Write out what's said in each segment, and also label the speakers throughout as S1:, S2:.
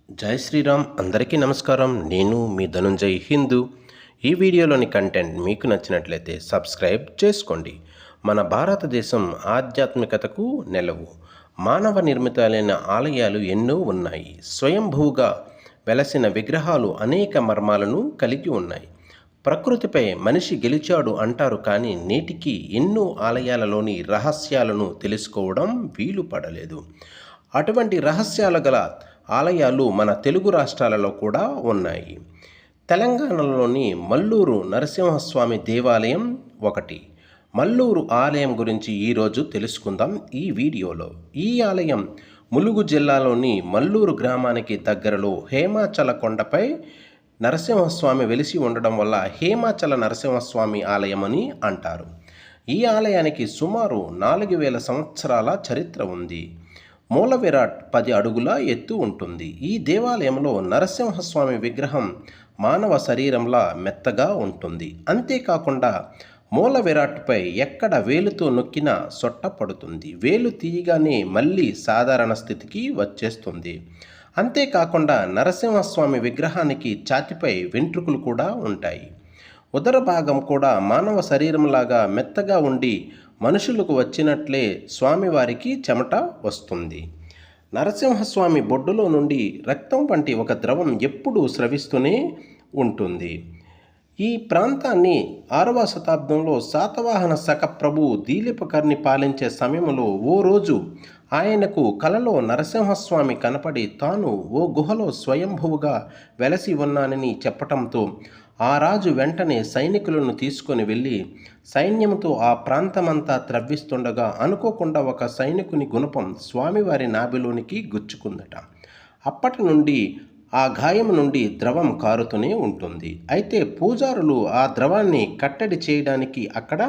S1: జై శ్రీరామ్. అందరికీ నమస్కారం. నేను మీ ధనుంజయ్ హిందూ. ఈ వీడియోలోని కంటెంట్ మీకు నచ్చినట్లయితే సబ్స్క్రైబ్ చేసుకోండి. మన భారతదేశం ఆధ్యాత్మికతకు నెలవు. మానవ నిర్మితాలైన ఆలయాలు ఎన్నో ఉన్నాయి. స్వయంభూగా వెలసిన విగ్రహాలు అనేక మర్మాలను కలిగి ఉన్నాయి. ప్రకృతిపై మనిషి గెలిచాడు అంటారు, కానీ నేటికి ఎన్నో ఆలయాలలోని రహస్యాలను తెలుసుకోవడం వీలు పడలేదు. అటువంటి రహస్యాలు గల ఆలయాలు మన తెలుగు రాష్ట్రాలలో కూడా ఉన్నాయి. తెలంగాణలోని మల్లూరు నరసింహస్వామి దేవాలయం ఒకటి. మల్లూరు ఆలయం గురించి ఈరోజు తెలుసుకుందాం ఈ వీడియోలో. ఈ ఆలయం ములుగు జిల్లాలోని మల్లూరు గ్రామానికి దగ్గరలో హేమాచల కొండపై నరసింహస్వామి వెలిసి ఉండడం వల్ల హేమాచల నరసింహస్వామి ఆలయం అని అంటారు. ఈ ఆలయానికి సుమారు 4000 సంవత్సరాల చరిత్ర ఉంది. మూల విరాట్ 10 అడుగుల ఎత్తు ఉంటుంది. ఈ దేవాలయంలో నరసింహస్వామి విగ్రహం మానవ శరీరంలా మెత్తగా ఉంటుంది. అంతేకాకుండా మూల విరాట్పై ఎక్కడ వేలుతో నొక్కినా సొట్ట పడుతుంది. వేలు తీయగానే మళ్ళీ సాధారణ స్థితికి వచ్చేస్తుంది. అంతేకాకుండా నరసింహస్వామి విగ్రహానికి ఛాతిపై వెంట్రుకలు కూడా ఉంటాయి. ఉదర భాగం కూడా మానవ శరీరంలాగా మెత్తగా ఉండి మనుషులకు వచ్చినట్లే స్వామివారికి చెమట వస్తుంది. నరసింహస్వామి బొడ్డులో నుండి రక్తం వంటి ఒక ద్రవం ఎప్పుడూ స్రవిస్తూనే ఉంటుంది. ఈ ప్రాంతాన్ని 6వ శతాబ్దంలో శాతవాహన శక ప్రభు దీలీపకర్ణి పాలించే సమయంలో ఓ రోజు ఆయనకు కలలో నరసింహస్వామి కనపడి తాను ఓ గుహలో స్వయంభువుగా వెలసి ఉన్నానని చెప్పటంతో ఆ రాజు వెంటనే సైనికులను తీసుకొని వెళ్ళి సైన్యంతో ఆ ప్రాంతమంతా త్రవ్విస్తుండగా అనుకోకుండా ఒక సైనికుని గుణపం స్వామివారి నాభిలోనికి గుచ్చుకుందట. అప్పటి నుండి ఆ గాయం నుండి ద్రవం కారుతూనే ఉంటుంది. అయితే పూజారులు ఆ ద్రవాన్ని కట్టడి చేయడానికి అక్కడ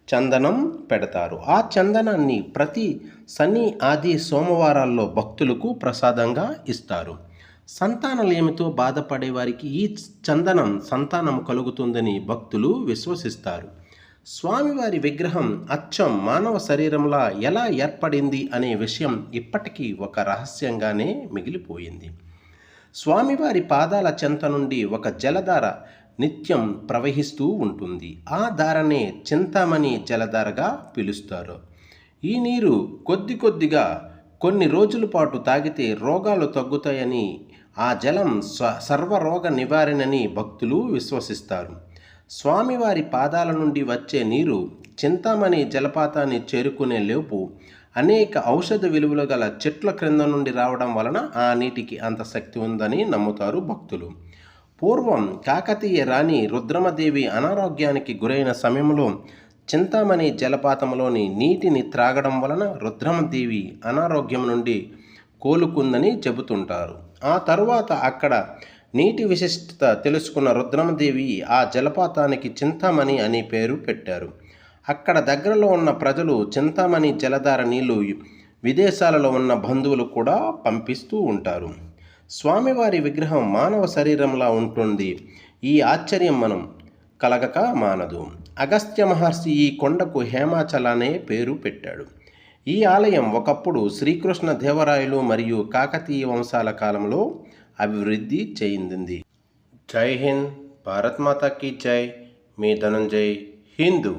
S1: చందనం పెడతారు. ఆ చందనాన్ని ప్రతి శని, ఆది, సోమవారాల్లో భక్తులకు ప్రసాదంగా ఇస్తారు. సంతానలేమితో బాధపడే వారికి ఈ చందనం సంతానం కలుగుతుందని భక్తులు విశ్వసిస్తారు. స్వామివారి విగ్రహం అచ్చం మానవ శరీరంలా ఎలా ఏర్పడింది అనే విషయం ఇప్పటికీ ఒక రహస్యంగానే మిగిలిపోయింది. స్వామివారి పాదాల చెంత నుండి ఒక జలధార నిత్యం ప్రవహిస్తూ ఉంటుంది. ఆ ధారనే చింతామణి జలధారగా పిలుస్తారు. ఈ నీరు కొద్దిగా కొన్ని రోజుల పాటు తాగితే రోగాలు తగ్గుతాయని, ఆ జలం సర్వరోగ నివారణని భక్తులు విశ్వసిస్తారు. స్వామివారి పాదాల నుండి వచ్చే నీరు చింతామణి జలపాతాన్ని చేరుకునే లోపు అనేక ఔషధ విలువలు గల చెట్ల క్రింద నుండి రావడం వలన ఆ నీటికి అంత శక్తి ఉందని నమ్ముతారు భక్తులు. పూర్వం కాకతీయ రాణి రుద్రమదేవి అనారోగ్యానికి గురైన సమయంలో చింతామణి జలపాతంలోని నీటిని త్రాగడం వలన రుద్రమదేవి అనారోగ్యం నుండి కోలుకుందని చెబుతుంటారు. ఆ తరువాత అక్కడ నీటి విశిష్టత తెలుసుకున్న రుద్రమదేవి ఆ జలపాతానికి చింతామణి అని పేరు పెట్టారు. అక్కడ దగ్గరలో ఉన్న ప్రజలు చింతామణి జలధార నీళ్లు విదేశాలలో ఉన్న బంధువులు కూడా పంపిస్తూ ఉంటారు. స్వామివారి విగ్రహం మానవ శరీరంలా ఉంటుంది. ఈ ఆశ్చర్యం మనం కలగక మానదు. అగస్త్య మహర్షి ఈ కొండకు హేమాచల అనే పేరు పెట్టాడు. ఈ ఆలయం ఒకప్పుడు శ్రీకృష్ణ దేవరాయలు మరియు కాకతీయ వంశాల కాలంలో అభివృద్ధి చెందింది. జై హింద్. భారత్ మాతా కీ జై. మీ ధనుంజయ్ హిందూ.